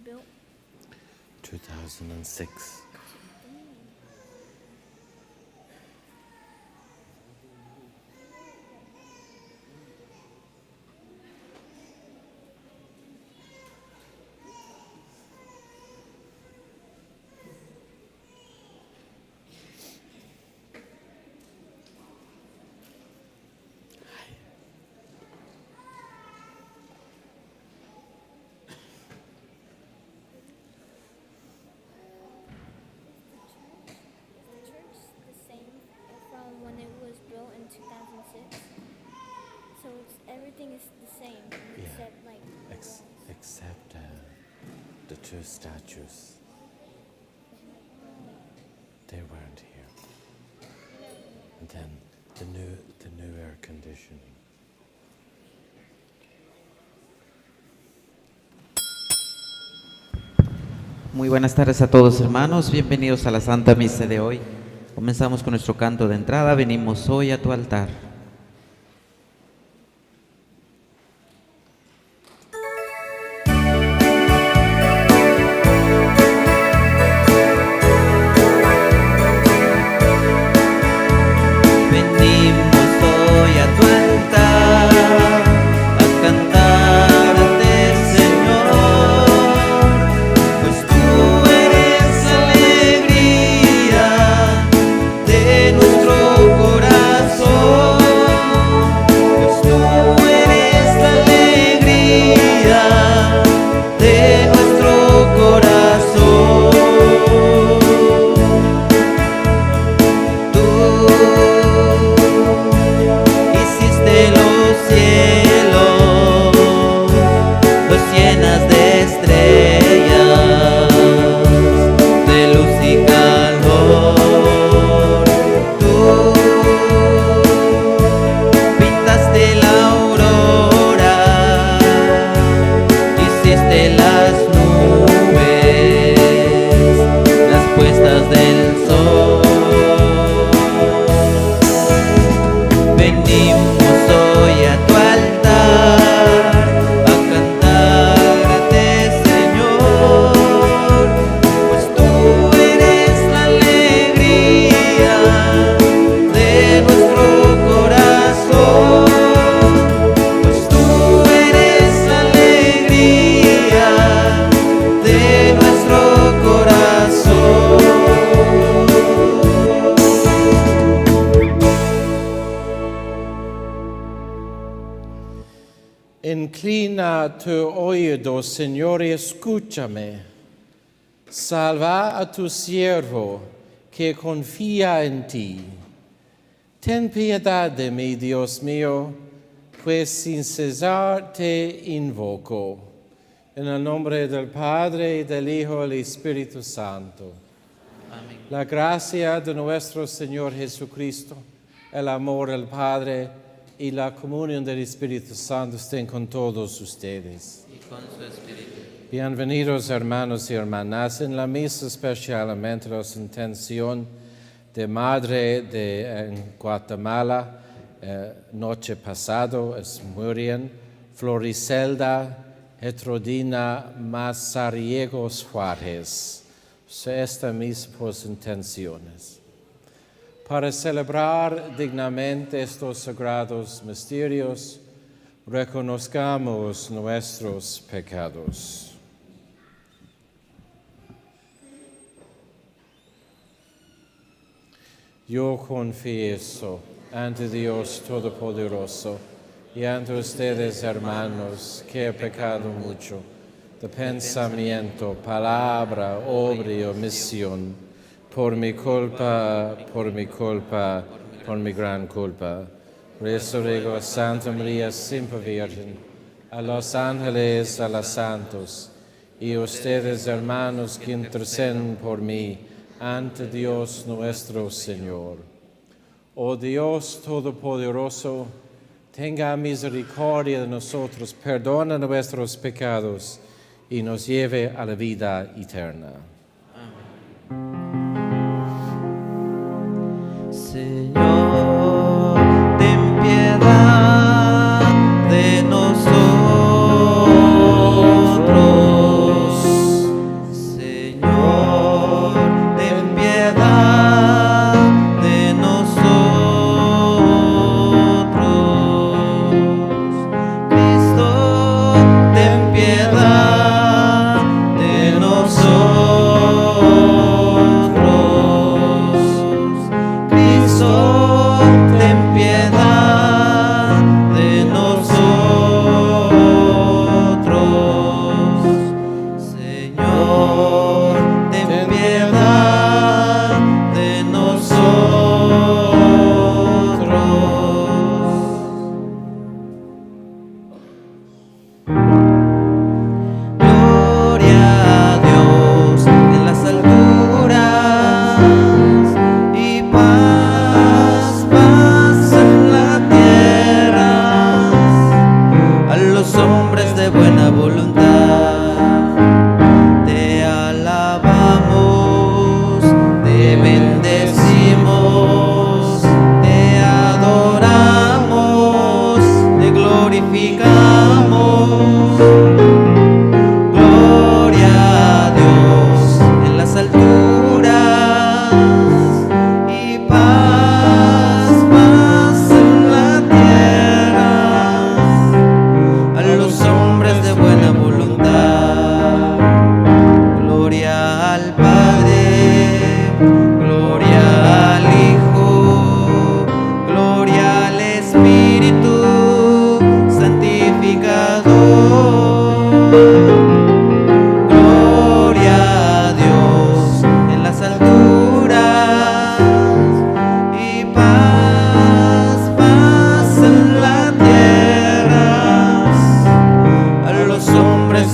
built? 2006. So everything is the same, except like except the two statues. They weren't here. And then the new air conditioning. Muy buenas tardes a todos, hermanos. Bienvenidos a la Santa Misa de hoy. Comenzamos con nuestro canto de entrada. Venimos hoy a tu altar. Inclina tu oído, Señor, y escúchame. Salva a tu siervo que confía en ti. Ten piedad de mí, Dios mío, pues sin cesar te invoco. En el nombre del Padre, y del Hijo, y del Espíritu Santo. Amén. La gracia de nuestro Señor Jesucristo, el amor del Padre, y la comunión del Espíritu Santo estén con todos ustedes. Y con su espíritu. Bienvenidos hermanos y hermanas en la misa, especialmente la intención de Madre en Guatemala, noche pasado, es Muriel, Floricelda, Getrodina Mazariegos Juárez. Esta misa por sus intenciones. Para celebrar dignamente estos sagrados misterios, reconozcamos nuestros pecados. Yo confieso ante Dios Todopoderoso y ante ustedes, hermanos, que he pecado mucho de pensamiento, palabra, obra y omisión. Por mi culpa, por mi gran culpa. Rezo a Santa María, siempre Virgen, a los ángeles, a los santos, y ustedes, hermanos, que interceden por mí ante Dios nuestro Señor. Oh Dios Todopoderoso, tenga misericordia de nosotros, perdona nuestros pecados y nos lleve a la vida eterna. Señor, ten piedad de nosotros.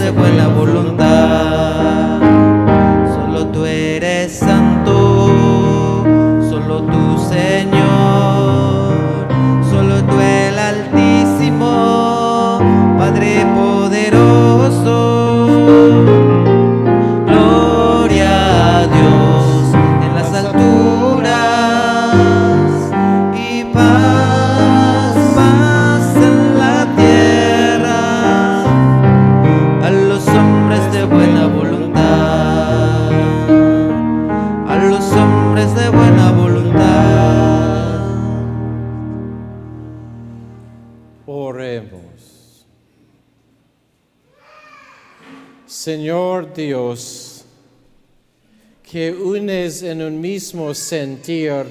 de buena voluntad. Solo tú eres santo, solo tú, Señor, solo tú el Altísimo, Padre poderoso. Gloria a Dios en las alturas y paz, paz en la tierra a los hombres de buena voluntad, a los hombres de buena voluntad. Oremos. Señor Dios, que unes en un mismo sentir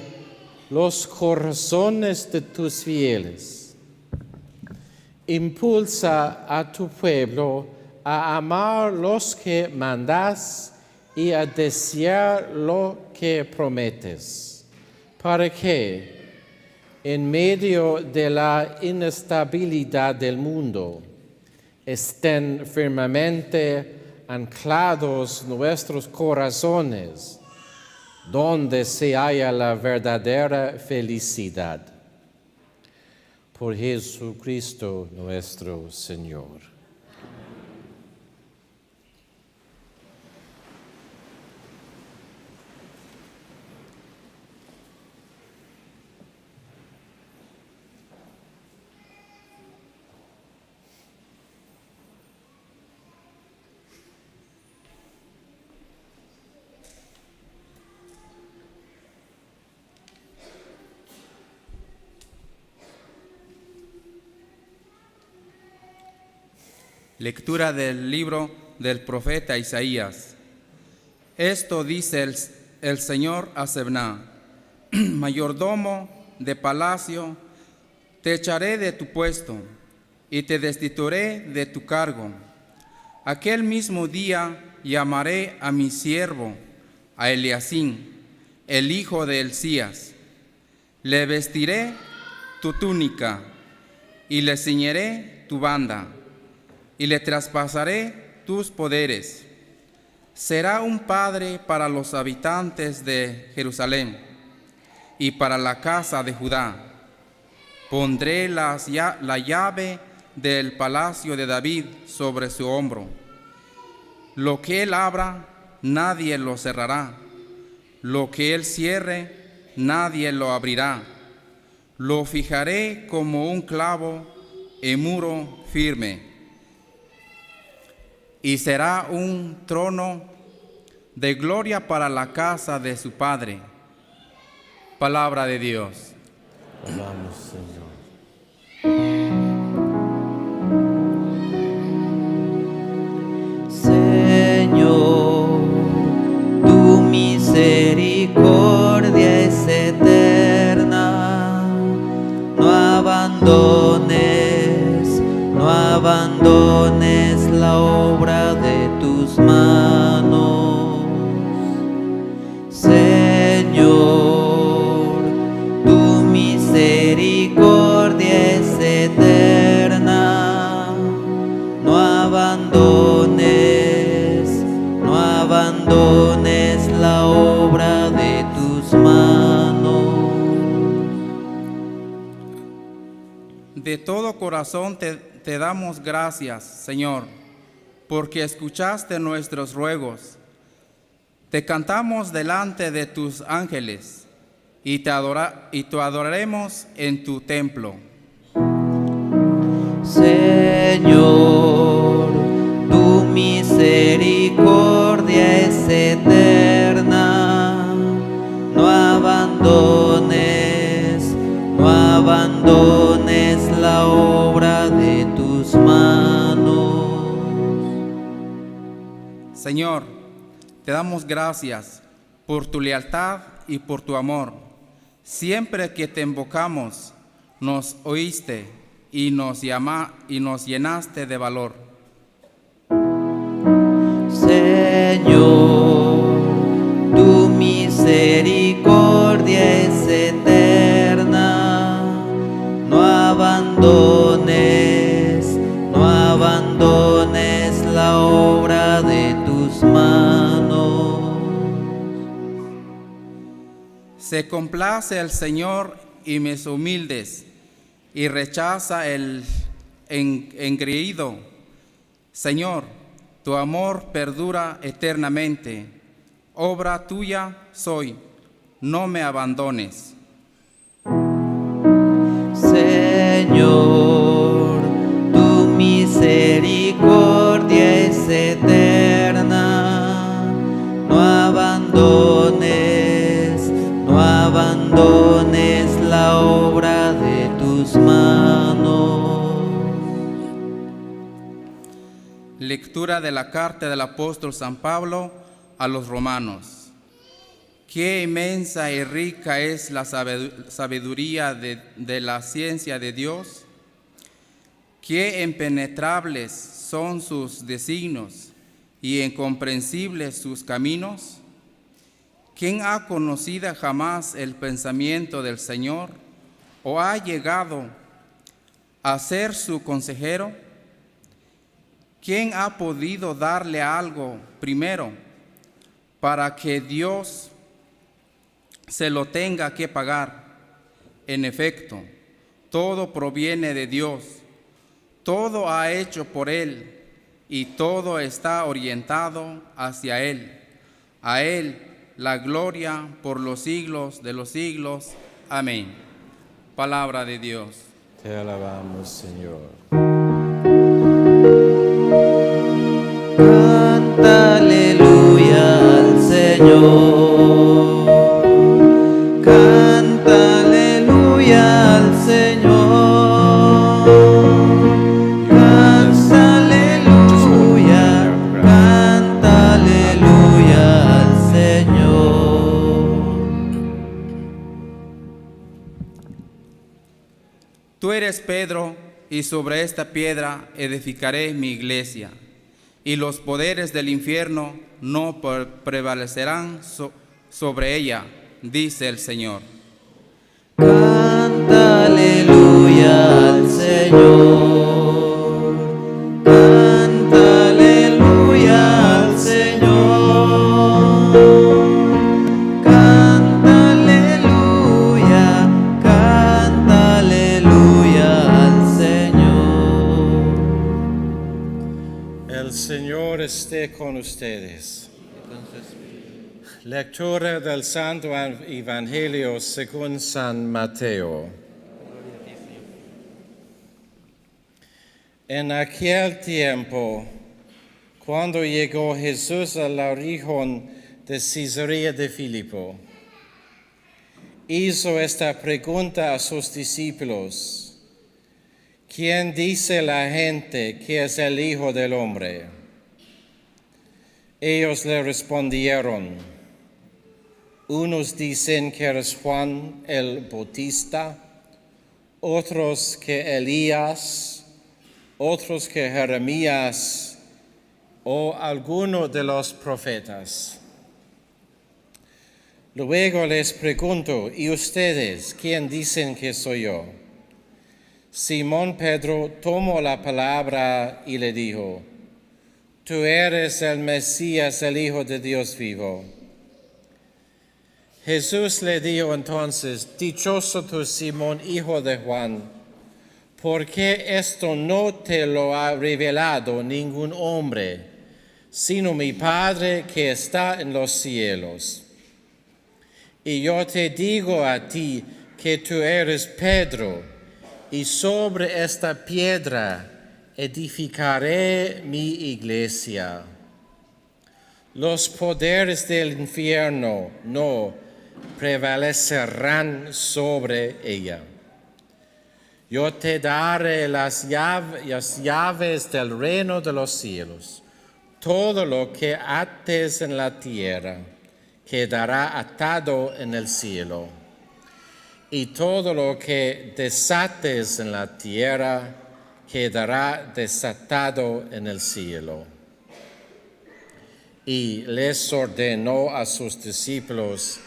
los corazones de tus fieles, impulsa a tu pueblo a amar los que mandas y a desear lo que prometes, para que, en medio de la inestabilidad del mundo, estén firmemente anclados nuestros corazones, donde se halla la verdadera felicidad. Por Jesucristo nuestro Señor. Lectura del libro del profeta Isaías. Esto dice el Señor a Sebna, mayordomo de palacio, te echaré de tu puesto y te destituiré de tu cargo. Aquel mismo día llamaré a mi siervo, a Eliacín, el hijo de Hilcías. Le vestiré tu túnica y le ciñeré tu banda y le traspasaré tus poderes. Será un padre para los habitantes de Jerusalén y para la casa de Judá. Pondré la llave del palacio de David sobre su hombro. Lo que él abra, nadie lo cerrará. Lo que él cierre, nadie lo abrirá. Lo fijaré como un clavo en muro firme. Y será un trono de gloria para la casa de su padre. Palabra de Dios. Vamos, Señor. Señor, tu misericordia es eterna. No abandones la obra de tus manos. Señor, tu misericordia es eterna. No abandones la obra de tus manos. De todo corazón te damos gracias, Señor, porque escuchaste nuestros ruegos. Te cantamos delante de tus ángeles y te adoraremos en tu templo. Señor, tu misericordia es eterna. No abandones la obra de tus manos. Señor, te damos gracias por tu lealtad y por tu amor. Siempre que te invocamos, nos oíste y nos llenaste de valor. Señor, tu misericordia es eterna. No abandones la obra de tus manos. Se complace el Señor y mis humildes, y rechaza el engreído. Señor, tu amor perdura eternamente. Obra tuya soy, no me abandones. Señor, tu misericordia es eterna. No abandones la obra de tus manos. Lectura de la carta del apóstol San Pablo a los romanos. Qué inmensa y rica es la sabiduría de la ciencia de Dios. Qué impenetrables son sus designios y incomprensibles sus caminos. ¿Quién ha conocido jamás el pensamiento del Señor o ha llegado a ser su consejero? ¿Quién ha podido darle algo primero para que Dios se lo tenga que pagar? En efecto, todo proviene de Dios, todo ha hecho por Él y todo está orientado hacia Él. A Él la gloria por los siglos de los siglos. Amén. Palabra de Dios. Te alabamos, Señor. Canta aleluya al Señor. Canta aleluya al Señor. Canta aleluya. Canta aleluya al Señor. Tú eres Pedro, y sobre esta piedra edificaré mi iglesia, y los poderes del infierno no prevalecerán sobre ella, dice el Señor. Canta aleluya al Señor. Canta aleluya al Señor. Canta aleluya. Canta aleluya al Señor. El Señor esté con ustedes. Lectura del Santo Evangelio según San Mateo. En aquel tiempo, cuando llegó Jesús al región de Cesarea de Filipo, hizo esta pregunta a sus discípulos: ¿quién dice la gente que es el Hijo del Hombre? Ellos le respondieron: unos dicen que eres Juan el Bautista, otros que Elías, otros que Jeremías o alguno de los profetas. Luego les pregunto: ¿y ustedes quién dicen que soy yo? Simón Pedro tomó la palabra y le dijo: tú eres el Mesías, el Hijo de Dios vivo. Jesús le dijo entonces: dichoso tú, Simón, hijo de Juan, porque esto no te lo ha revelado ningún hombre, sino mi Padre que está en los cielos. Y yo te digo a ti que tú eres Pedro, y sobre esta piedra edificaré mi iglesia. Los poderes del infierno no prevalecerán sobre ella. Yo te daré las llaves del reino de los cielos. Todo lo que ates en la tierra quedará atado en el cielo, y todo lo que desates en la tierra quedará desatado en el cielo. Y les ordenó a sus discípulos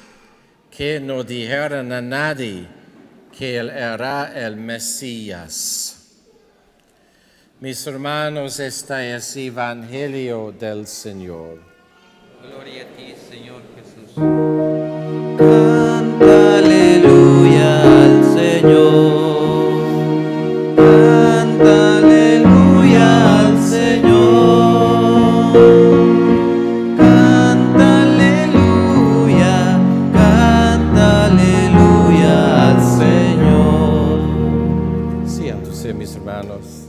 que no dijeran a nadie que él era el Mesías. Mis hermanos, este es Evangelio del Señor. Gloria a ti, Señor Jesús. Canta aleluya al Señor. Canta aleluya al Señor. Canta aleluya al Señor. Siéntense, mis hermanos.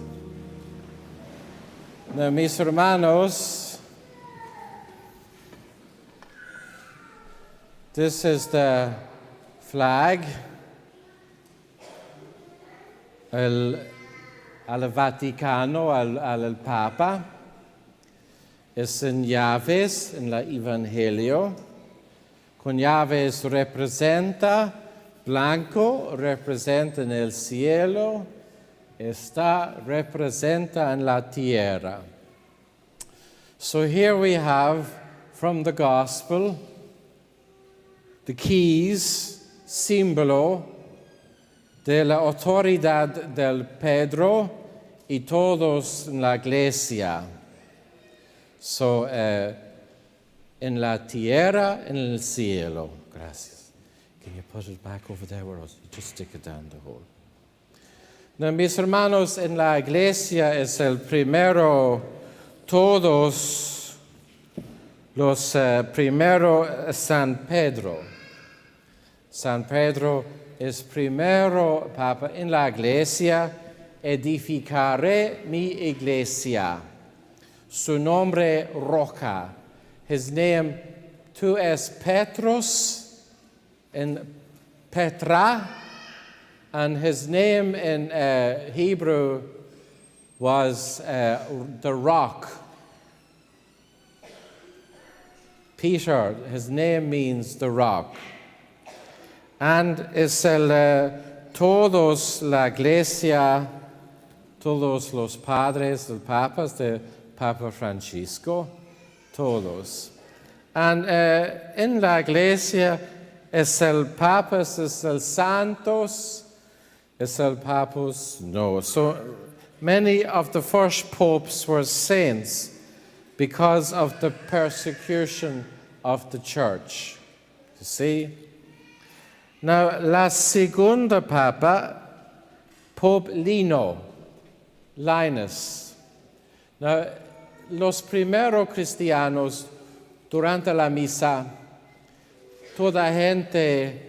Now, mis hermanos, this is the flag al Vaticano, al Papa. Es en llaves en la Evangelio. Con llaves representa blanco, representa en el cielo, representa en la tierra. So here we have from the Gospel the keys, símbolo de la autoridad del Pedro y todos en la iglesia. So, en la tierra, en el cielo. Gracias. Can you put it back over there or else you just stick it down the hole? Now, mis hermanos, en la iglesia es el primero, todos los primero San Pedro. San Pedro es primero Papa en la iglesia, edificaré mi iglesia. Su nombre roca. His name, tú es Petros in Petra, and his name in Hebrew was the rock. Peter, his name means the rock. And es todos la iglesia, todos los padres del papas, de Papa Francisco, todos. And en la iglesia es el papas, es el santos, es el papus, no. So many of the first popes were saints because of the persecution of the church. You see? Now, la segunda papa, Pope Linus. Now, los primeros cristianos, durante la misa, toda gente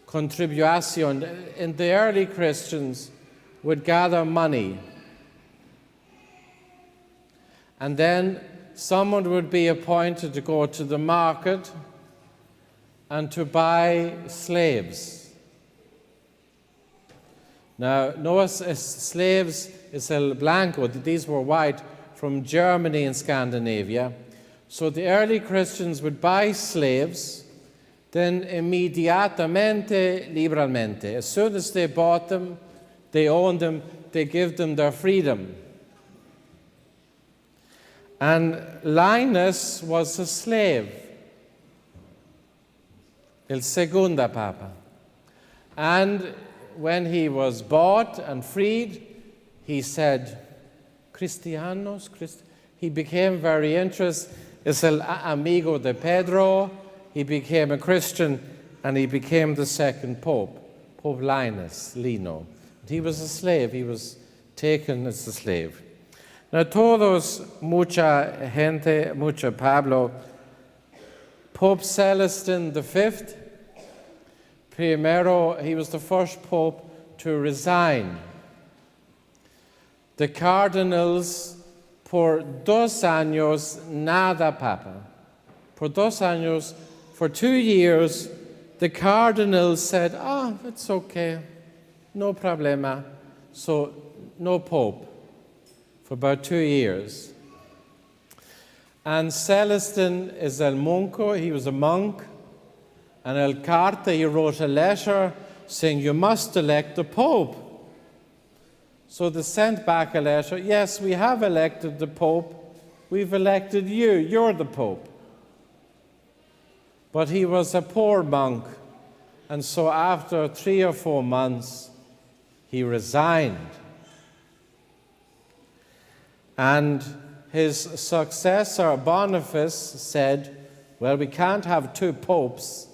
contribución, and the early Christians would gather money. And then someone would be appointed to go to the market and to buy slaves. Now, no slaves es el blanco, these were white from Germany and Scandinavia. So the early Christians would buy slaves, then inmediatamente, liberalmente. As soon as they bought them, they owned them, they give them their freedom. And Linus was a slave, el segunda papa. And when he was bought and freed, he said, Cristianos, he became very interested. Es el amigo de Pedro. He became a Christian, and he became the second pope, Pope Lino. He was a slave. He was taken as a slave. Now, todos, mucha gente, mucha Pablo, Pope Celestine V, primero, he was the first pope to resign. The cardinals, por 2 años, nada papa. Por 2 años, for 2 years, the cardinals said, it's okay, no problema. So, no pope for about 2 years. And Celestine is el monco, he was a monk, and el carta, he wrote a letter saying, you must elect the pope. So they sent back a letter, yes, we have elected the pope, we've elected you, you're the pope. But he was a poor monk, and so after 3 or 4 months, he resigned. And his successor, Boniface, said, well, we can't have two popes.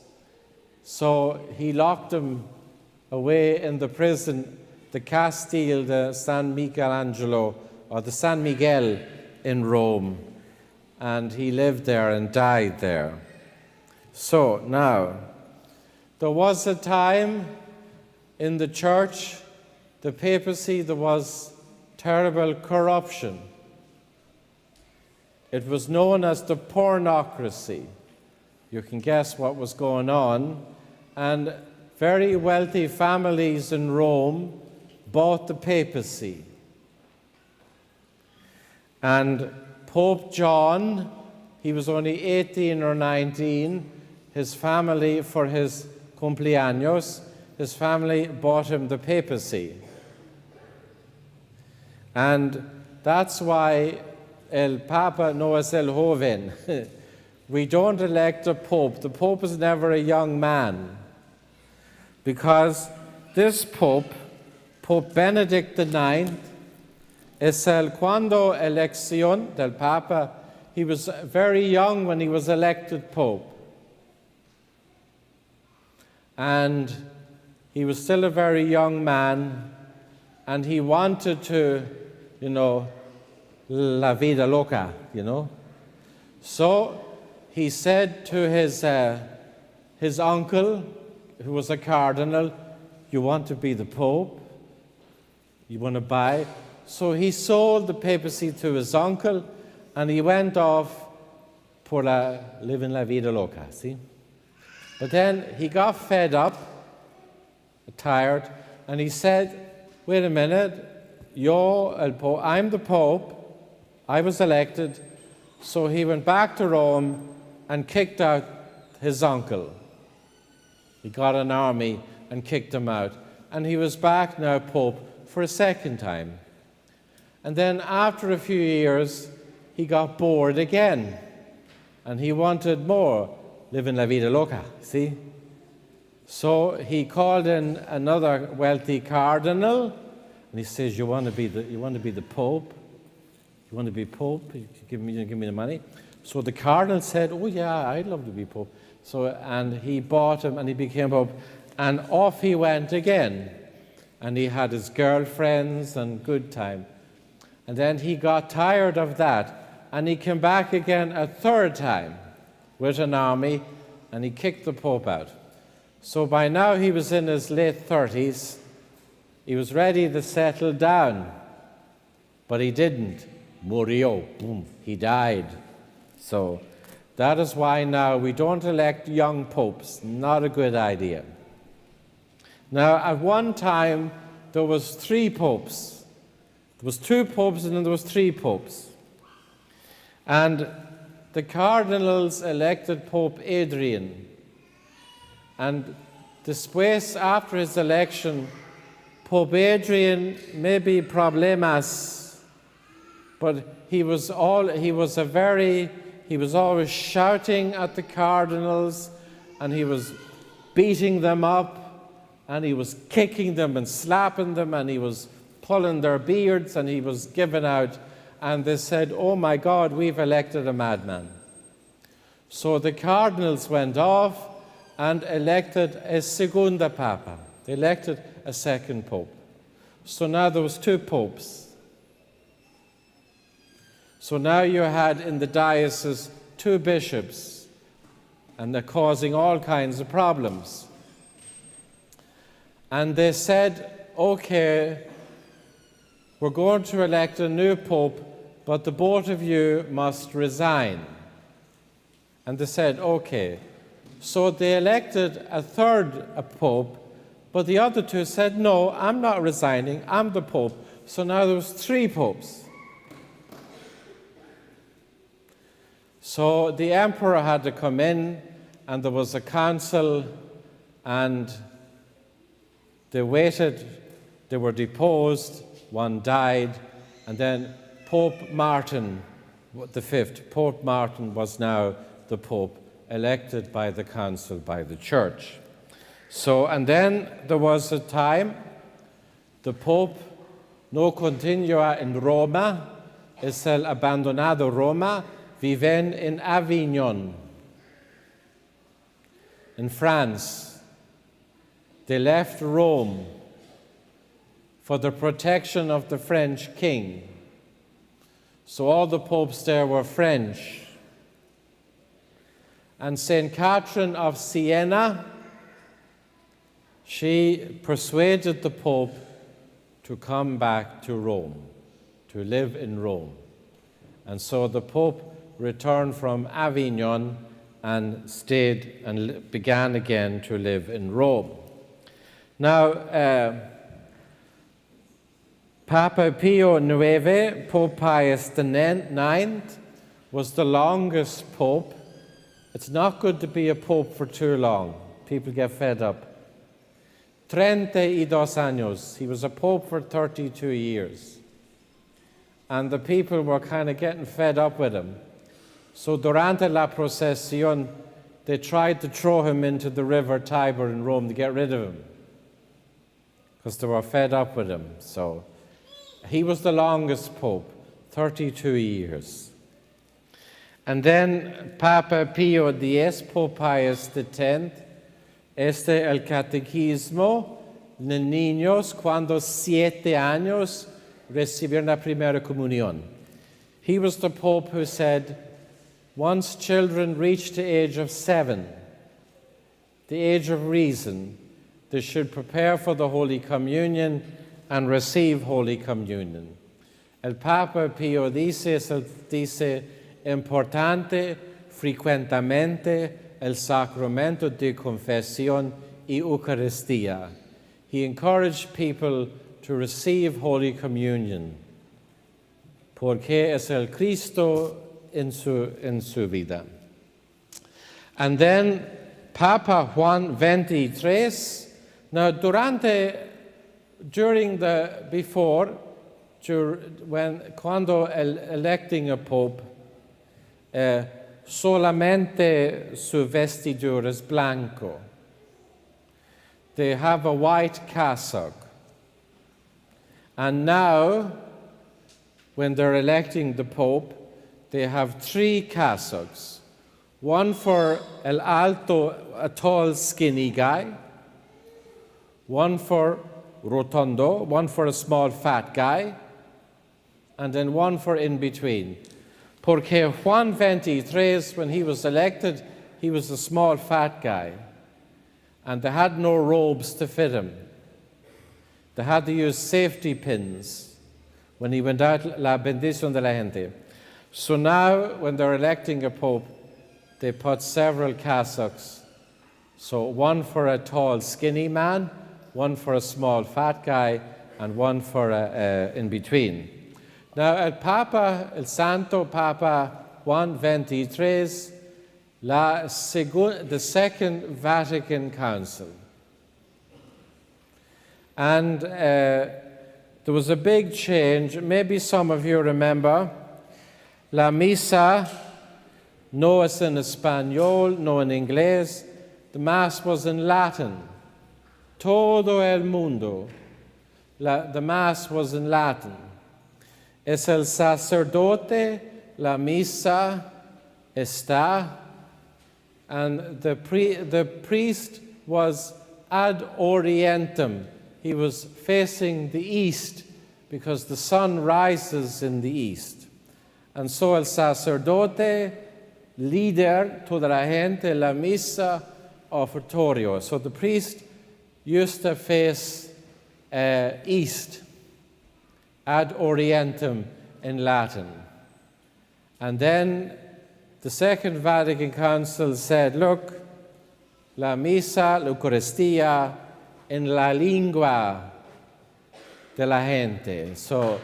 So he locked him away in the prison, the Castile de San Michelangelo, or the San Miguel in Rome. And he lived there and died there. So now, there was a time in the church, the papacy, there was terrible corruption. It was known as the pornocracy. You can guess what was going on. And very wealthy families in Rome bought the papacy. And Pope John, he was only 18 or 19, his family, for his cumpleaños, his family bought him the papacy. And that's why el Papa no es el joven. We don't elect a pope. The pope is never a young man. Because this pope, Pope Benedict IX, es el cuando elección del Papa, he was very young when he was elected pope. And he was still a very young man, and he wanted to, la vida loca, So he said to his uncle, who was a cardinal, you want to be the pope? You want to buy? So he sold the papacy to his uncle, and he went off por living la vida loca, see? But then he got fed up, tired, and he said, wait a minute, I'm the pope, I was elected. So he went back to Rome and kicked out his uncle. He got an army and kicked him out. And he was back now pope for a second time. And then after a few years, he got bored again. And he wanted more, living la vida loca, see? So he called in another wealthy cardinal, and he says, you want to be the pope? You want to be pope? Give me the money. So the cardinal said, oh yeah, I'd love to be pope. So, and he bought him, and he became pope, and off he went again. And he had his girlfriends and good time. And then he got tired of that, and he came back again a third time with an army, and he kicked the pope out. So by now he was in his late 30s. He was ready to settle down, but he didn't. Murió, boom, he died. So that is why now we don't elect young popes. Not a good idea. Now, at one time, there was 3 popes. There was 2 popes, and then there was 3 popes. And the cardinals elected Pope Adrian. And después, after his election, Pope Adrian, maybe problemas, but he was always shouting at the cardinals, and he was beating them up, and he was kicking them and slapping them, and he was pulling their beards, and he was giving out. And they said, oh my God, we've elected a madman. So the cardinals went off and elected a segunda papa. They elected a second pope. So now there was 2 popes. So now you had in the diocese 2 bishops, and they're causing all kinds of problems. And they said, okay, we're going to elect a new pope, but the both of you must resign. And they said, okay. So they elected a third pope, but the other 2 said, no, I'm not resigning, I'm the pope. So now there was 3 popes. So the emperor had to come in, and there was a council, and they waited, they were deposed, one died, and then Pope Martin V, Pope Martin was now the pope, elected by the council, by the church. So, and then there was a time, the pope no continua in Roma, es el abandonado Roma, viven en Avignon, in France. They left Rome for the protection of the French king. So all the popes there were French. And St. Catherine of Siena, she persuaded the Pope to come back to Rome, to live in Rome. And so the Pope returned from Avignon and stayed and began again to live in Rome. Now, Papa Pio IX, Pope Pius IX, was the longest pope. It's not good to be a pope for too long. People get fed up. 32 años. He was a pope for 32 years. And the people were kind of getting fed up with him. So durante la procesión, they tried to throw him into the river Tiber in Rome to get rid of him, because they were fed up with him. So he was the longest pope, 32 years. And then Papa Pio X, Pope Pius X, el catequismo de niños cuando 7 años recibieron la primera comunión. He was the Pope who said, once children reach the age of 7, the age of reason, they should prepare for the Holy Communion and receive Holy Communion. El Papa Pio dice importante frecuentemente el sacramento de confesión y Eucaristía. He encouraged people to receive Holy Communion, porque es el Cristo en su vida. And then Papa Juan XXIII, now cuando electing a pope, solamente su vestidura es blanco. They have a white cassock. And now, when they're electing the pope, they have 3 cassocks. One for el alto, a tall, skinny guy. One for rotondo, one for a small, fat guy. And then one for in between. Porque Juan XXIII, when he was elected, he was a small, fat guy. And they had no robes to fit him. They had to use safety pins when he went out, la bendición de la gente. So now, when they're electing a pope, they put several cassocks. So one for a tall, skinny man, one for a small, fat guy, and one for in between. Now, el Santo Papa Juan XXIII, the Second Vatican Council. And there was a big change. Maybe some of you remember. La Misa no es en español, no en inglés. The Mass was in Latin. Todo el mundo. The Mass was in Latin. Es el sacerdote, la misa está, and the priest was ad orientem. He was facing the east because the sun rises in the east. And so el sacerdote, líder, toda la gente, la misa, offertorio. So the priest used to face east, ad orientem in Latin. And then the Second Vatican Council said, look, la misa, la Eucaristía, en la lengua de la gente. So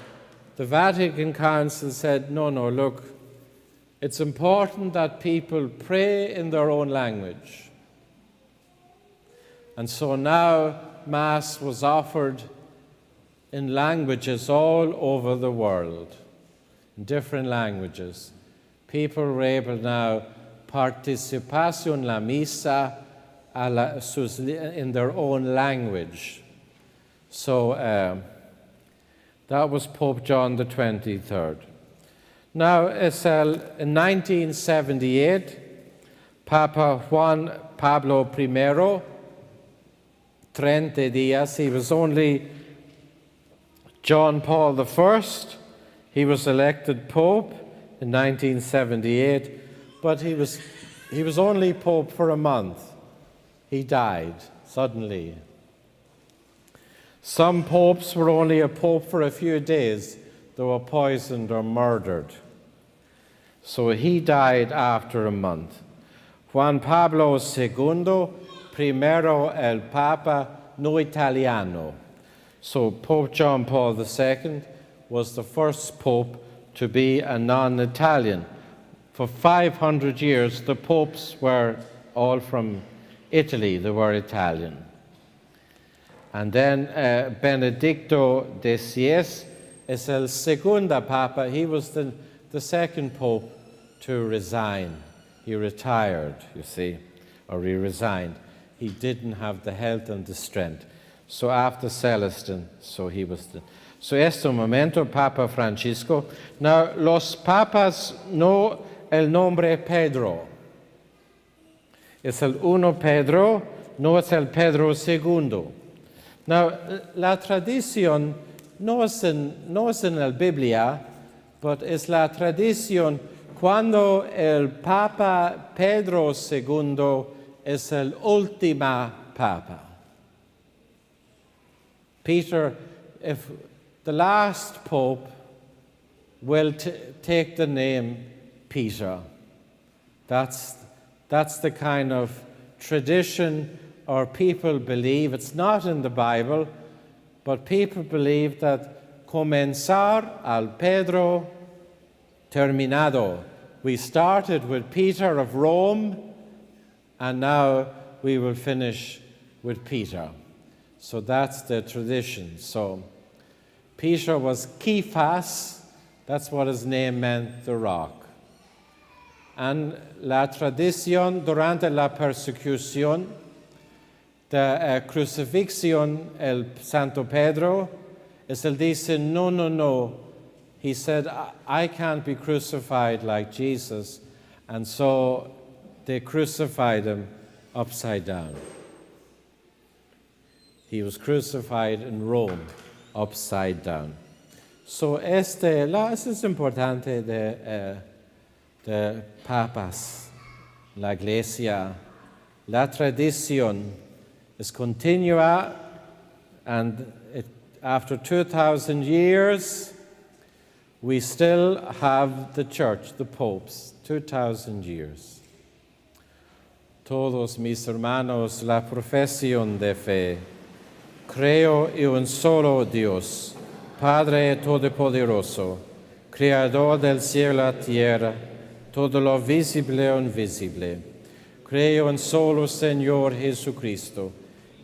the Vatican Council said, no, look, it's important that people pray in their own language. And so now Mass was offered in languages all over the world, in different languages. People were able now participación la misa in their own language. So that was Pope John the 23rd. Now, in 1978, Papa Juan Pablo I, 30 días, he was only John Paul I. He was elected Pope in 1978, but he was only Pope for a month. He died suddenly. Some popes were only a pope for a few days. They were poisoned or murdered. So he died after a month. Juan Pablo II, primero el Papa no Italiano. So Pope John Paul II was the first pope to be a non-Italian. For 500 years, the popes were all from Italy. They were Italian. And then Benedicto XVI is el segundo Papa. He was the second pope to resign. He retired, you see, or he resigned. He didn't have the health and the strength. So after Celestine, so he was the... So este momento, Papa Francisco. Now, los papas, no el nombre Pedro. Es el uno Pedro, no es el Pedro segundo. Now, la tradición no es en la Biblia, but es la tradición cuando el Papa Pedro II es el último Papa. Peter, if the last Pope will take the name Peter, that's the kind of tradition or people believe. It's not in the Bible, but people believe that comenzar al Pedro terminado. We started with Peter of Rome, and now we will finish with Peter. So that's the tradition. So Peter was Kephas, that's what his name meant, the rock. And la tradición durante la persecución, the crucifixion, el Santo Pedro, es él dice, no. He said, I can't be crucified like Jesus. And so they crucified him upside down. He was crucified in Rome, upside down. So eso es importante de papas, la iglesia, la tradición is continua, and after 2,000 years, we still have the church, the popes, 2,000 years. Todos mis hermanos, la profesión de fe. Creo en un solo Dios, Padre Todopoderoso, Creador del cielo y la tierra, todo lo visible e invisible. Creo en solo Señor Jesucristo,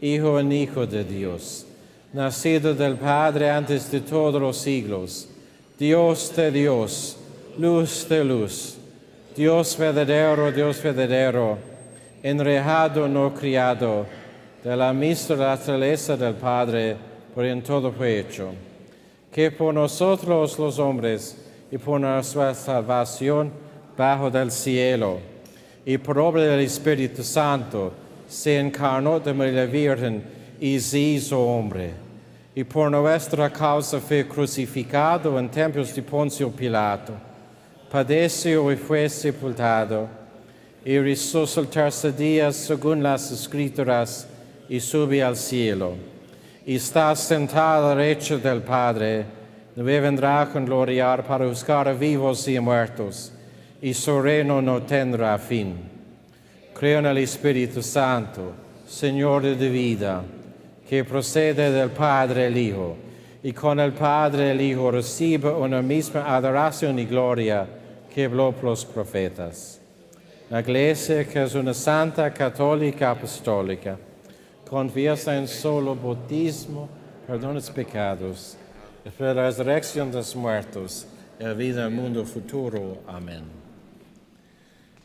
Hijo único de Dios, nacido del Padre antes de todos los siglos, Dios de Dios, luz de luz, Dios verdadero, enrejado no criado, de la misma naturaleza del Padre, por en todo fue hecho, que por nosotros los hombres y por nuestra salvación bajo del cielo, y por obra del Espíritu Santo, se encarnó de María Virgen y se hizo hombre, y por nuestra causa fue crucificado en tiempos de Poncio Pilato, padeció y fue sepultado, y resucitó el tercer día según las Escrituras, y sube al cielo, y está sentado a la derecha del Padre, y vendrá con gloria para juzgar a vivos y a muertos, y su reino no tendrá fin. Creo en el Espíritu Santo, Señor de vida, que procede del Padre el Hijo, y con el Padre el Hijo recibe una misma adoración y gloria que habló por los profetas. La Iglesia, que es una santa, católica, apostólica, confiesa en solo bautismo, perdón de los pecados, espera la resurrección de los muertos y la vida del mundo futuro. Amén.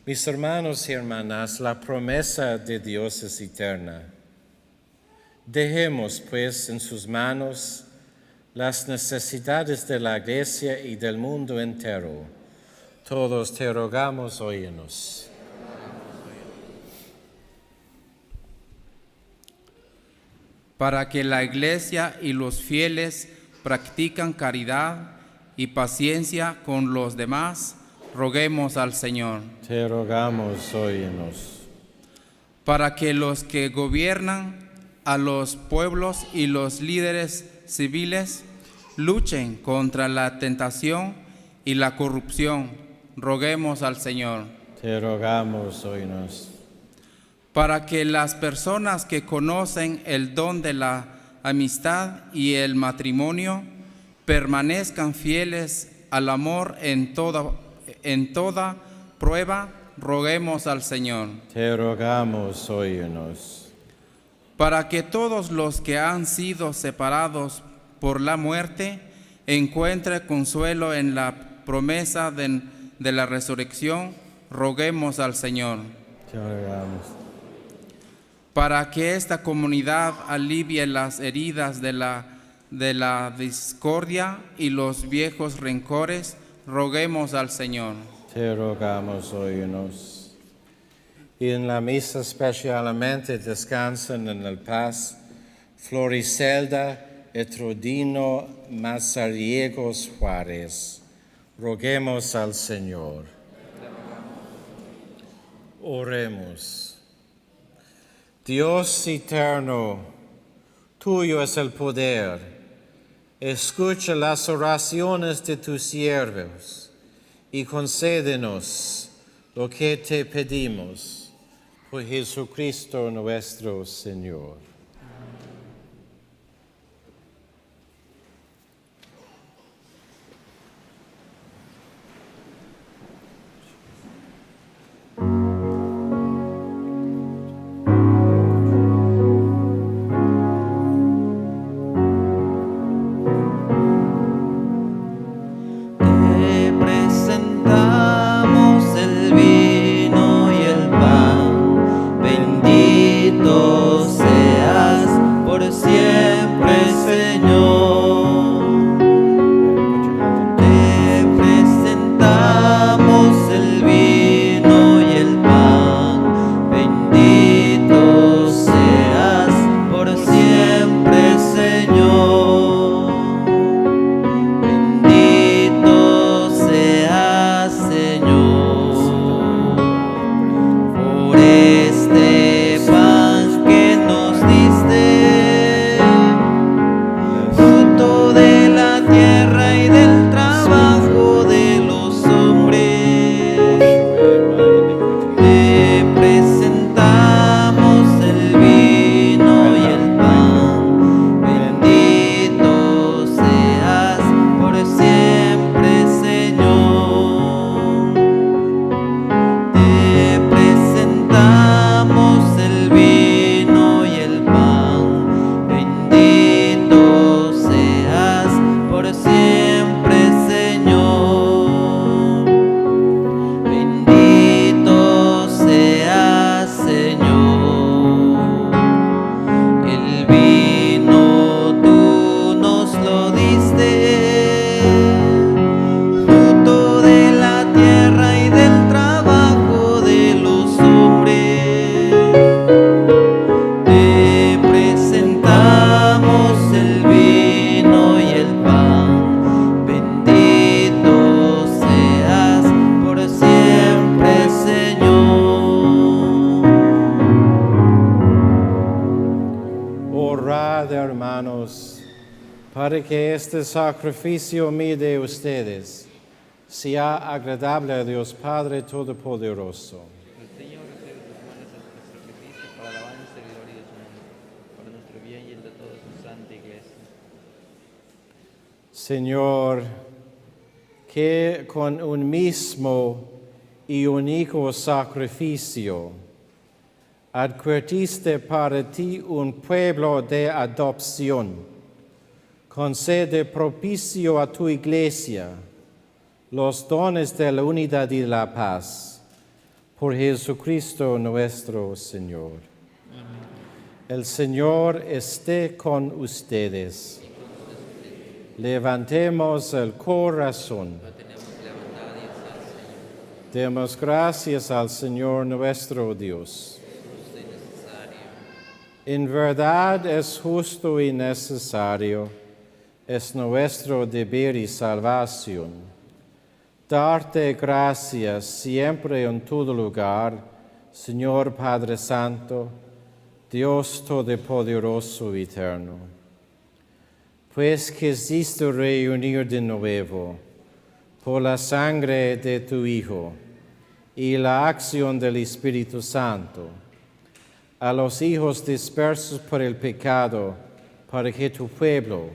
Mis hermanos y hermanas, la promesa de Dios es eterna. Dejemos, pues, en sus manos las necesidades de la Iglesia y del mundo entero, Todos te rogamos, óyenos. Para que la Iglesia y los fieles practican caridad y paciencia con los demás, roguemos al Señor. Te rogamos, óyenos. Para que los que gobiernan a los pueblos y los líderes civiles luchen contra la tentación y la corrupción, roguemos al Señor. Te rogamos, óyenos. Para que las personas que conocen el don de la amistad y el matrimonio permanezcan fieles al amor en toda prueba, roguemos al Señor. Te rogamos, óyenos. Para que todos los que han sido separados por la muerte encuentren consuelo en la promesa de la resurrección, roguemos al Señor. Te rogamos. Para que esta comunidad alivie las heridas de la discordia y los viejos rencores, roguemos al Señor. Te rogamos, óyenos. Y en la misa especialmente descansan en el paz Floricelda Etrodino Mazariegos Juárez. Roguemos al Señor. Oremos. Dios eterno, tuyo es el poder. Escucha las oraciones de tus siervos y concédenos lo que te pedimos por Jesucristo nuestro Señor. Te presentamos el vino y el pan, bendito seas por siempre, Señor. Te presentamos el vino y el pan, bendito seas por siempre, Señor. Bendito seas, Señor, por este pan que nos diste, fruto de la tierra y del trabajo de los hombres. Te presentamos el vino y el pan, bendito seas por siempre, Señor. Te presentamos el vino y el pan, bendito seas por siempre, Señor. Bendito seas, Señor. El vino tú nos lo diste, fruto de la tierra y del trabajo de los hombres. Te presentamos el vino y el pan, bendito seas por siempre, Señor. Orad, hermanos, para que este sacrificio mío de ustedes sea agradable a Dios Padre Todopoderoso. El Señor recibe de tus manos este sacrificio para alabanza y gloria de su nombre, para nuestro bien y el de toda su santa iglesia. Señor, que con un mismo y único sacrificio adquiriste para ti un pueblo de adopción, concede propicio a tu iglesia los dones de la unidad y la paz, por Jesucristo nuestro Señor. El Señor esté con ustedes. Levantemos el corazón. Demos gracias al Señor nuestro Dios. En verdad es justo y necesario, es nuestro deber y salvación, darte gracias siempre en todo lugar, Señor Padre Santo, Dios Todopoderoso y Eterno. Pues quisiste reunir de nuevo, por la sangre de tu Hijo y la acción del Espíritu Santo, a los hijos dispersos por el pecado, para que tu pueblo,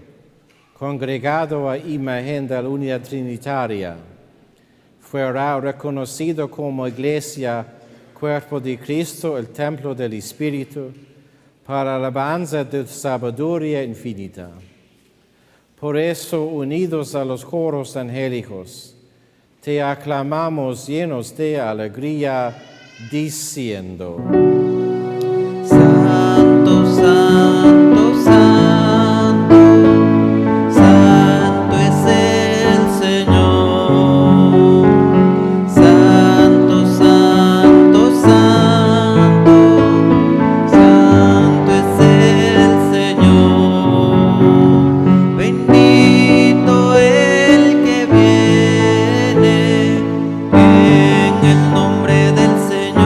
congregado a imagen de la unidad trinitaria, fuera reconocido como iglesia, cuerpo de Cristo, el templo del Espíritu, para alabanza de tu sabiduría infinita. Por eso, unidos a los coros angélicos, te aclamamos llenos de alegría, diciendo: Santo, santo, santo, santo es el Señor. Santo, santo, santo, santo es el Señor. Bendito el que viene en el nombre del Señor.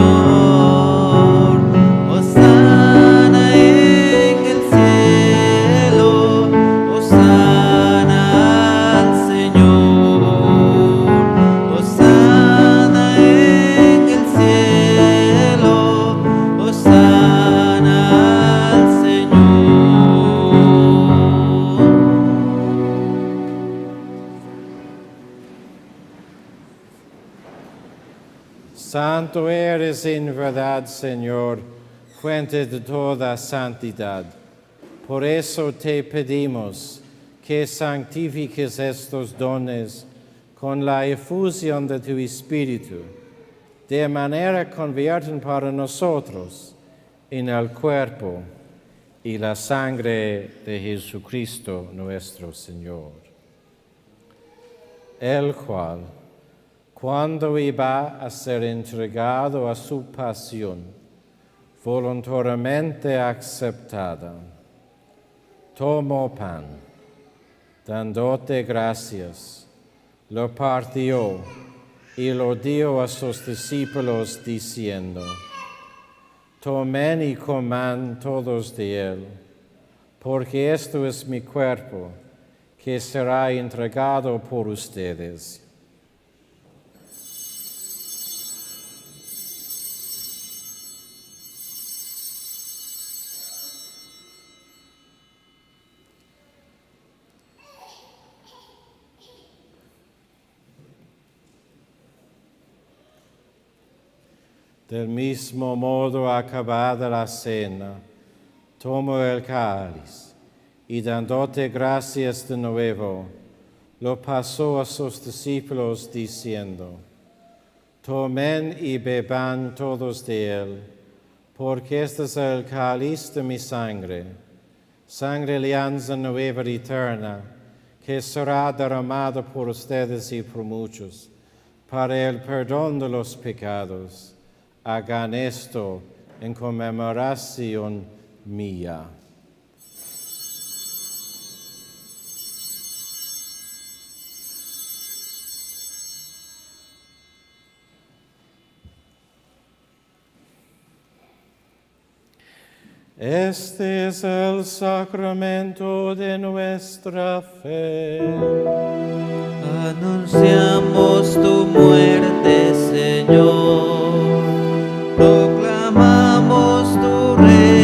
Hosana en el cielo, hosana al Señor. Hosana en el cielo, hosana al Señor. Santo eres en verdad, Señor, fuente de toda santidad. Por eso te pedimos que santifiques estos dones con la efusión de tu Espíritu, de manera que convierten para nosotros en el cuerpo y la sangre de Jesucristo nuestro Señor, el cual, cuando iba a ser entregado a su pasión, voluntariamente aceptada, tomó pan, dándote gracias, lo partió y lo dio a sus discípulos diciendo: tomen y coman todos de él, porque esto es mi cuerpo, que será entregado por ustedes. Del mismo modo, acabada la cena, tomó el cáliz y dándote gracias de nuevo, lo pasó a sus discípulos diciendo: tomen y beban todos de él, porque este es el cáliz de mi sangre, sangre alianza nueva y eterna, que será derramada por ustedes y por muchos, para el perdón de los pecados. Hagan esto en conmemoración mía. Este es el sacramento de nuestra fe. Anunciamos tu muerte, Señor. Proclamamos tu resurrección.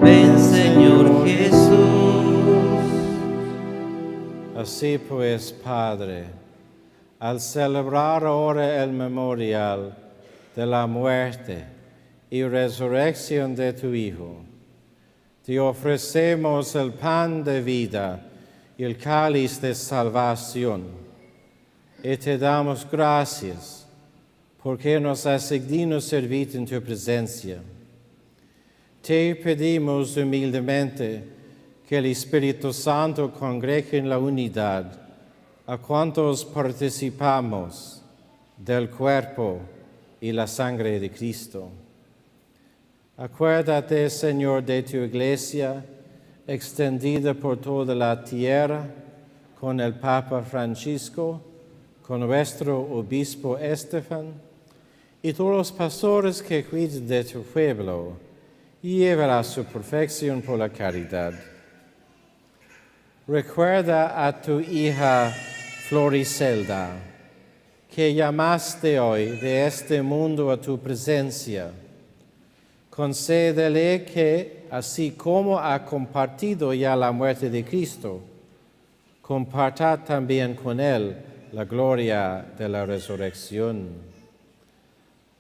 Ven, Señor Jesús. Así pues, Padre, al celebrar ahora el memorial de la muerte y resurrección de tu Hijo, te ofrecemos el pan de vida y el cáliz de salvación. Y te damos gracias porque nos hace digno servir en tu presencia. Te pedimos humildemente que el Espíritu Santo congregue en la unidad a cuantos participamos del cuerpo y la sangre de Cristo. Acuérdate, Señor, de tu iglesia, extendida por toda la tierra, con el Papa Francisco, con nuestro obispo Estefan, y todos los pastores que cuidan de tu pueblo, y llevará a su perfección por la caridad. Recuerda a tu hija Floriselda, que llamaste hoy de este mundo a tu presencia. Concédele que, así como ha compartido ya la muerte de Cristo, comparta también con Él la gloria de la resurrección.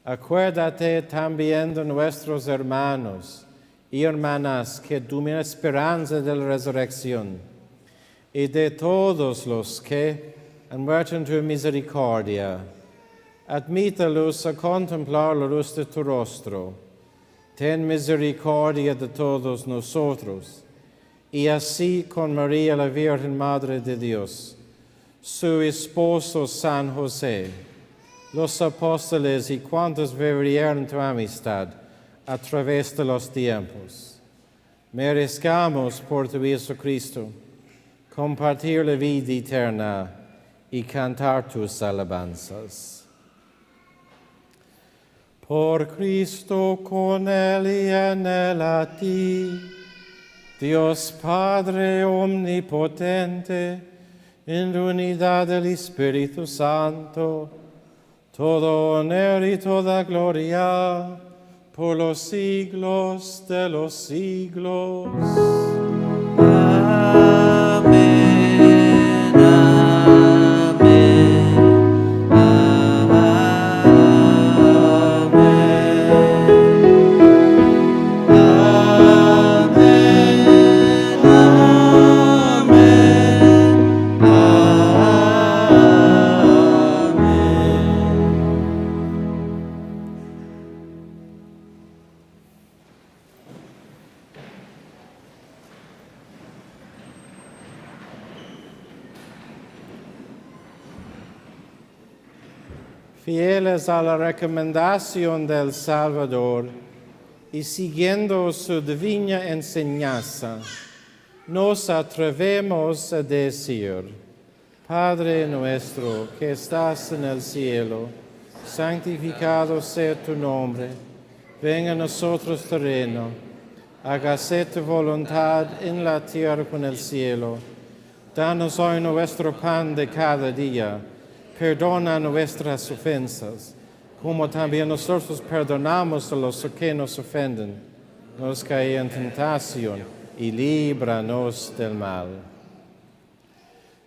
Acuérdate también de nuestros hermanos y hermanas que duermen esperanza de la resurrección y de todos los que han muerto en tu misericordia. Admítalos a contemplar la luz de tu rostro. Ten misericordia de todos nosotros, y así con María, la Virgen Madre de Dios, su esposo San José, los apóstoles y cuantos vivieron tu amistad a través de los tiempos, merezcamos por tu Jesucristo compartir la vida eterna y cantar tus alabanzas. Por Cristo, con Él y en Él a ti, Dios Padre omnipotente, en la unidad del Espíritu Santo, todo honor y toda gloria por los siglos de los siglos. Amén. Fieles a la recomendación del Salvador y siguiendo su divina enseñanza, nos atrevemos a decir: Padre nuestro que estás en el cielo, santificado sea tu nombre, venga a nosotros tu reino, hágase tu voluntad en la tierra como en el cielo. Danos hoy nuestro pan de cada día. Perdona nuestras ofensas, como también nosotros perdonamos a los que nos ofenden. No nos caigas en tentación y líbranos del mal.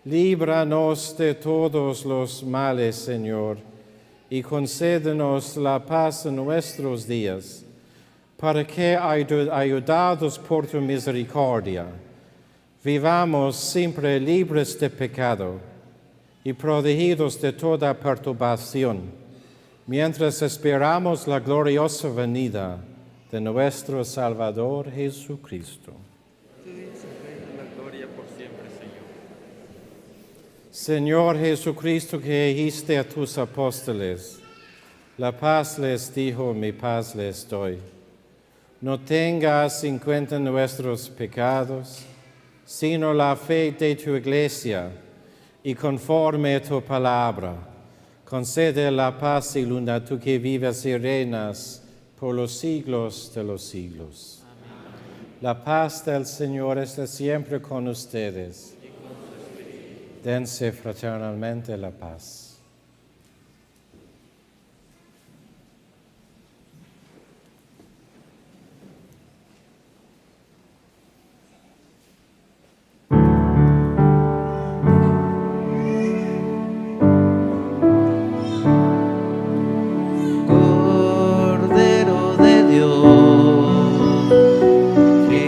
Líbranos de todos los males, Señor, y concédenos la paz en nuestros días, para que, ayudados por tu misericordia, vivamos siempre libres de pecado y protegidos de toda perturbación, mientras esperamos la gloriosa venida de nuestro Salvador Jesucristo. Señor Jesucristo, que dijiste a tus apóstoles: la paz les dijo, mi paz les doy. No tengas en cuenta nuestros pecados, sino la fe de tu iglesia, y conforme a tu palabra, concede la paz y luna, tú que vives y reinas por los siglos de los siglos. Amén. La paz del Señor esté siempre con ustedes. Dense fraternalmente la paz.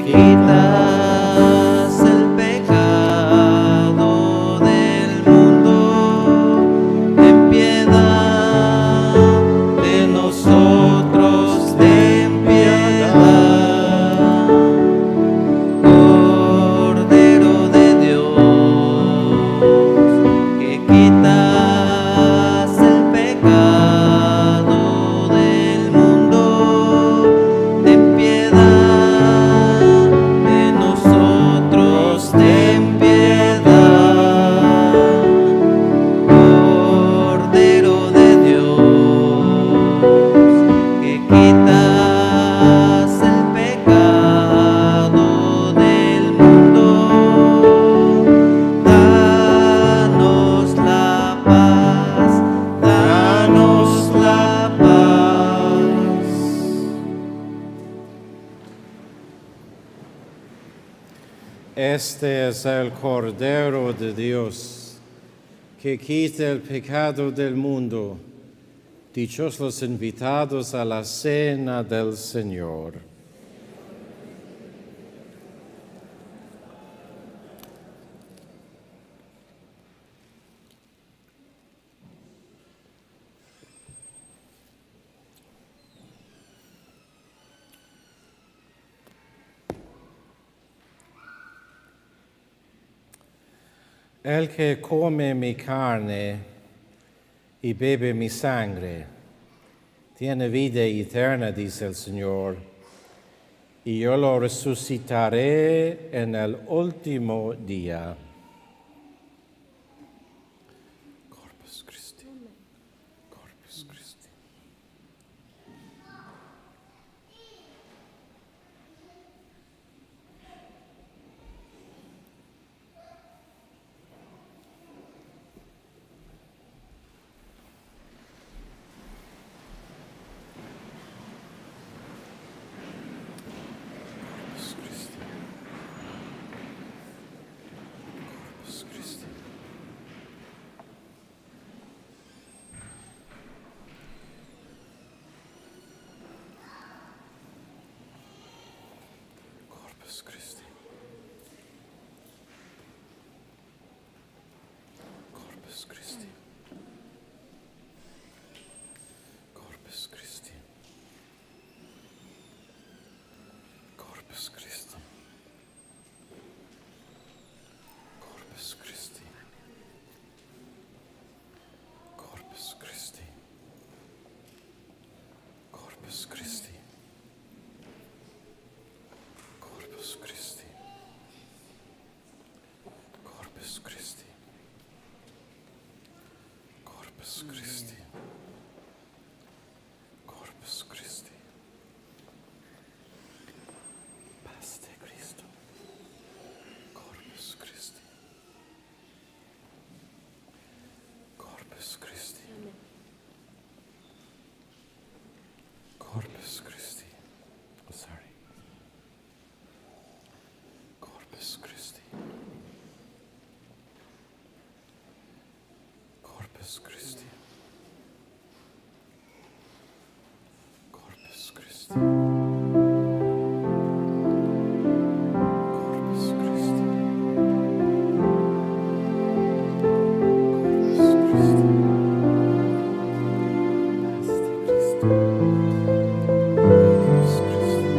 Quitas el pecado del mundo. Este es el Cordero de Dios, que quita el pecado del mundo. Dichos los invitados a la cena del Señor. El que come mi carne y bebe mi sangre, tiene vida eterna, dice el Señor, y yo lo resucitaré en el último día. Corpus Christi, Corpus Christi. Corpus Christi. Corpus Christi. Corpus Christi. Corpus Christi. Corpus Christi. Corpus Christi. Corpus Christi. Corpus Christi. Corpus Christi. Corpus Christi. Corpus Christi. Paz de Cristo. Corpus Christi. Corpus Christi. Corpus Christi. Oh, sorry. Corpus Christi. Corpus Christi. Corpus Christi. Corpus Christi. Corpus Christi. Paz de Cristo. Corpus Christi. Corpus Christi.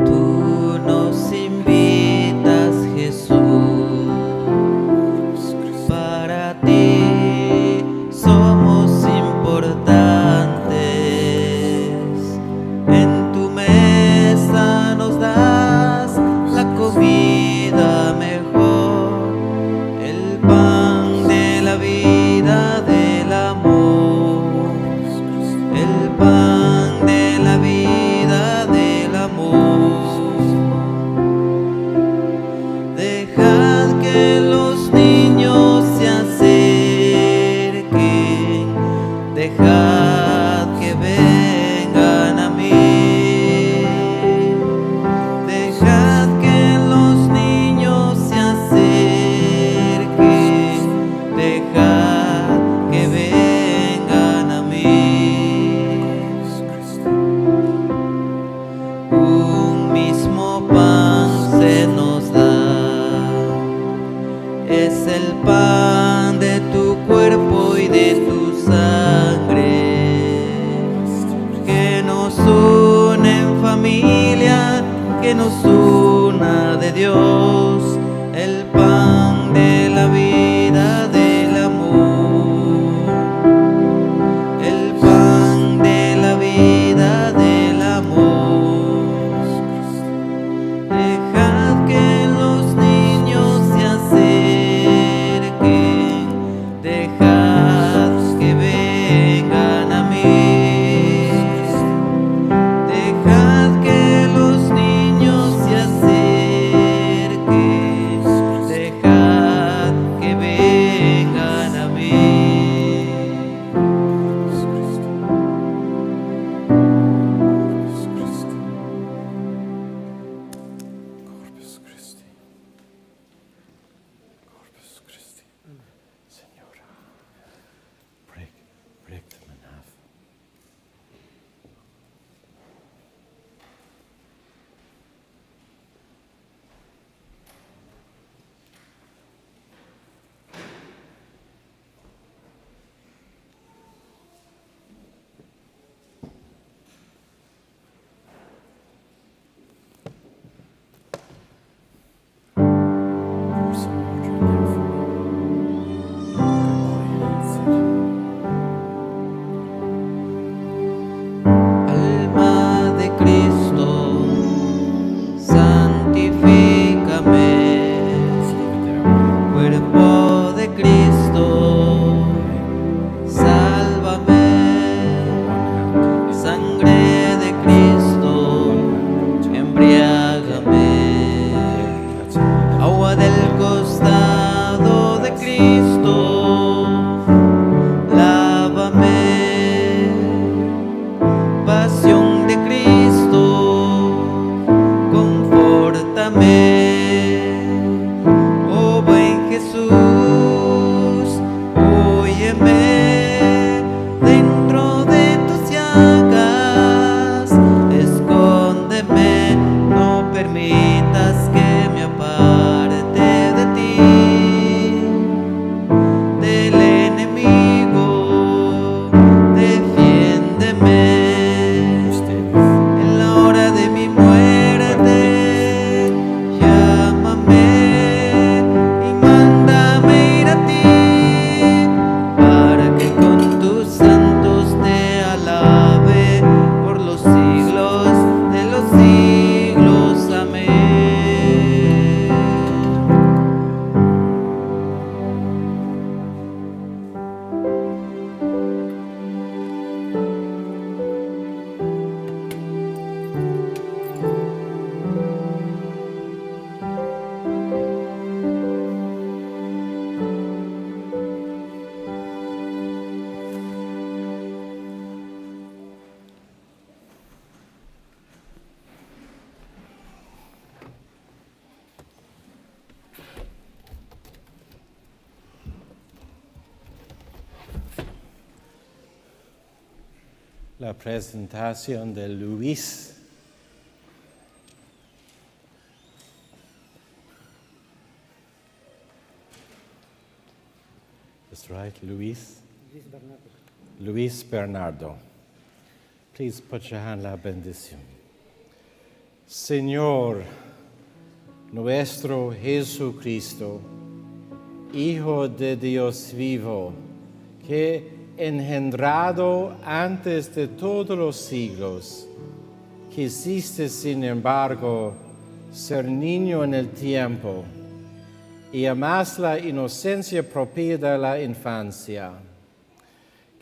Tú nos invitas, Jesús, Corpus Christi. para ti somos importantes. En tu mesa nos das la comida mejor, el pan de la vida, del amor, el pan de la vida, del amor. Dejad que los niños se acerquen, dejad que vengan a mí. Dejad que los niños se acerquen, dejad que vengan a mí. Un mismo pan se nos da, es el pan de tu cuerpo y de tu sangre, que nos une en familia, que nos una de Dios, el pan de la vida, del amor, el pan de la vida, del amor. Dejad que los niños se acerquen, dejad que vengan a mí. Dejad que los niños se acerquen, dejad que vengan a mí. Oh buen Jesús, óyeme, dentro de tus llagas, escóndeme, no permitas que me aparte de ti, del enemigo, defiéndeme. En la hora de mi muerte, llámame y mándame ir a ti, para que con tus santos te alabe por los siglos de los siglos. Amén. La presentación de Luis. That's right, Luis. Luis Bernardo. Please put your hand la bendición. Señor nuestro Jesucristo, Hijo de Dios vivo, que engendrado antes de todos los siglos, quisiste sin embargo ser niño en el tiempo y amás la inocencia propia de la infancia,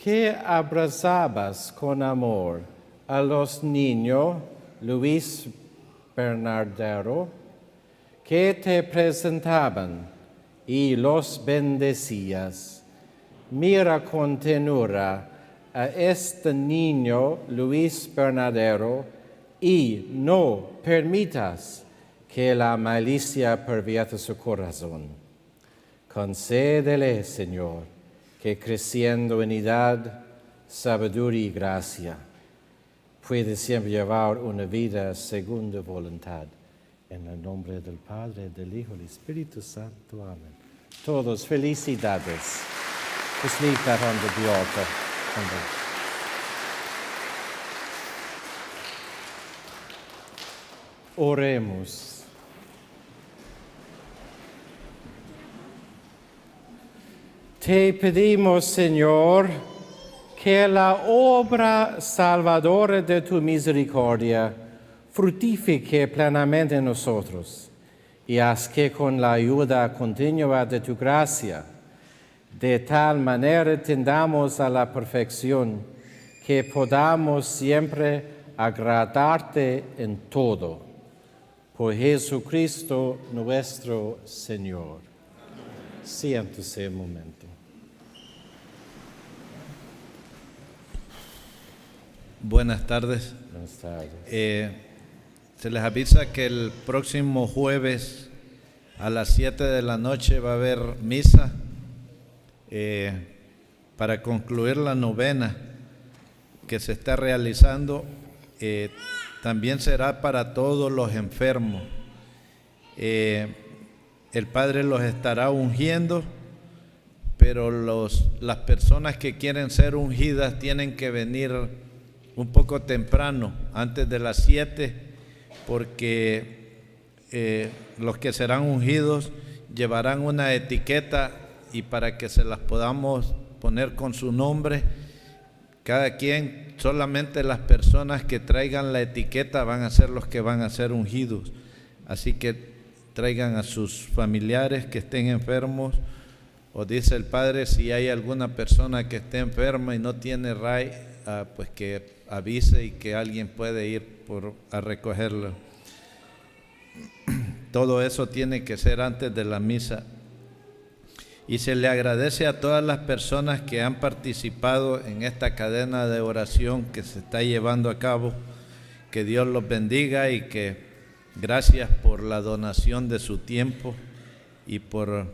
que abrazabas con amor a los niños, Luis Bernardero, que te presentaban y los bendecías. Mira con ternura a este niño, Luis Bernardero, y no permitas que la malicia pervierta su corazón. Concédele, Señor, que creciendo en edad, sabiduría y gracia, puede siempre llevar una vida según tu voluntad. En el nombre del Padre, del Hijo y del Espíritu Santo. Amén. Todos, felicidades. Just leave that under the altar. Oremos. Te pedimos, Señor, que la obra salvadora de tu misericordia fructifique plenamente en nosotros y haz que con la ayuda continua de tu gracia, de tal manera tendamos a la perfección que podamos siempre agradarte en todo. Por Jesucristo nuestro Señor. Siéntese un momento. Buenas tardes. Buenas tardes. Se les avisa que el próximo jueves a las 7 de la noche va a haber misa para concluir la novena que se está realizando. También será para todos los enfermos. El Padre los estará ungiendo, pero las personas que quieren ser ungidas tienen que venir un poco temprano, antes de las 7, porque los que serán ungidos llevarán una etiqueta y para que se las podamos poner con su nombre, cada quien, solamente las personas que traigan la etiqueta van a ser los que van a ser ungidos. Así que traigan a sus familiares que estén enfermos, o dice el Padre, si hay alguna persona que esté enferma y no tiene RAI, pues que avise y que alguien puede ir a recogerlo. Todo eso tiene que ser antes de la misa. Y se le agradece a todas las personas que han participado en esta cadena de oración que se está llevando a cabo. Que Dios los bendiga y que Gracias por la donación de su tiempo y por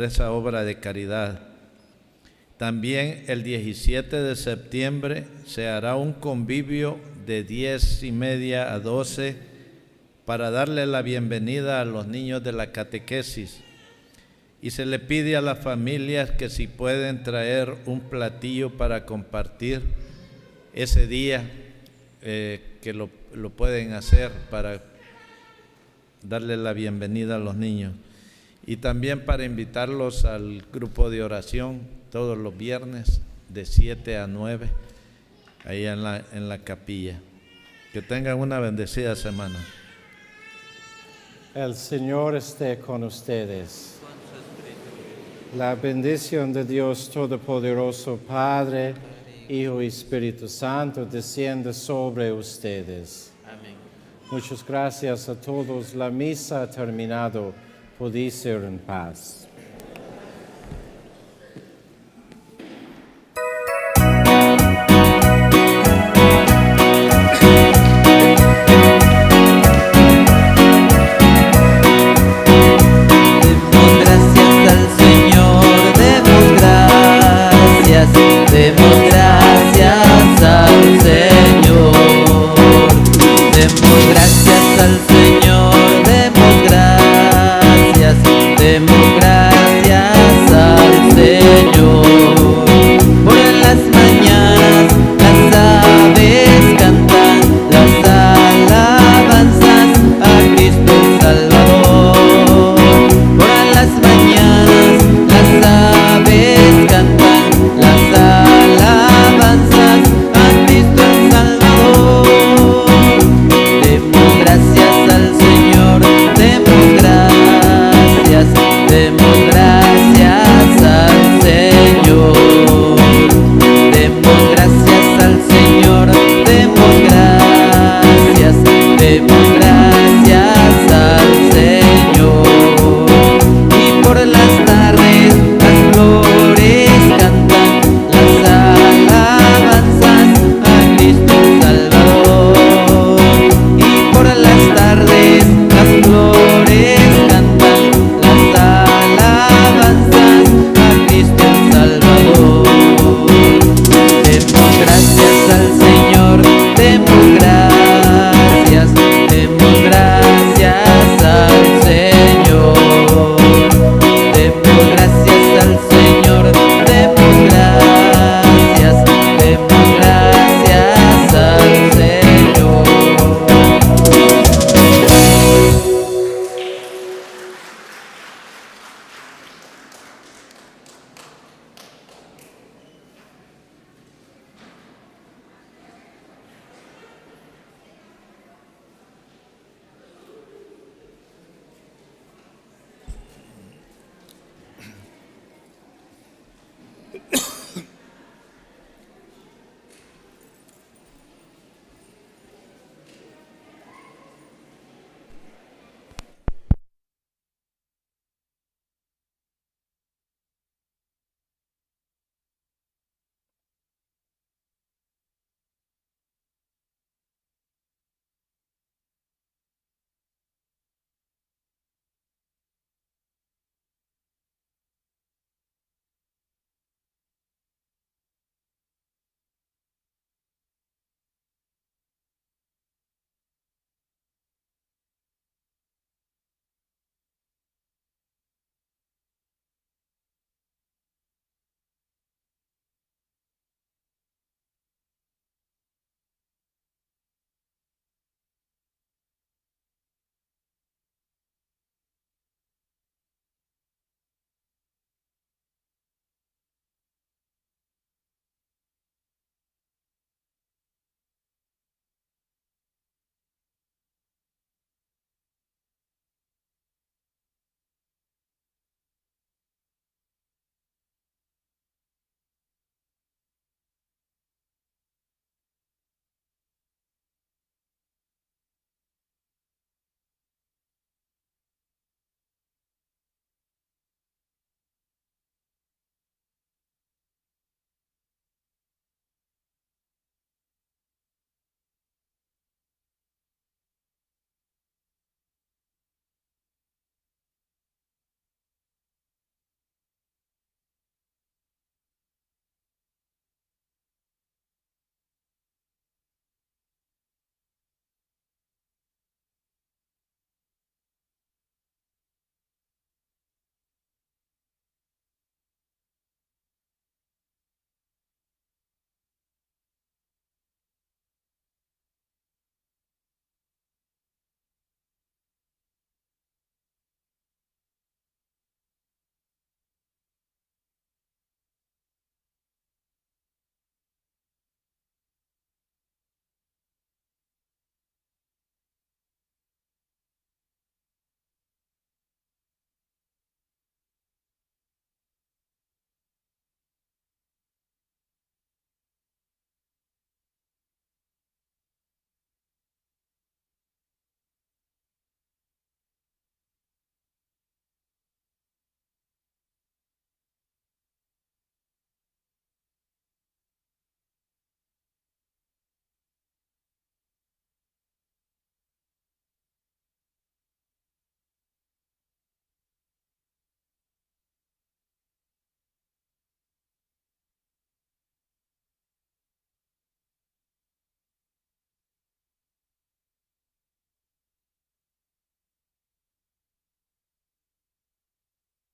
esa obra de caridad. También el 17 de septiembre se hará un convivio de 10:30 a 12 para darle la bienvenida a los niños de la catequesis. Y se le pide a las familias que si pueden traer un platillo para compartir ese día, que lo pueden hacer para darle la bienvenida a los niños. Y también para invitarlos al grupo de oración todos los viernes de 7 a 9, ahí en la capilla. Que tengan una bendecida semana. El Señor esté con ustedes. La bendición de Dios Todopoderoso, Padre, Hijo y Espíritu Santo, descienda sobre ustedes. Amén. Muchas gracias a todos. La misa ha terminado. Podéis ir en paz.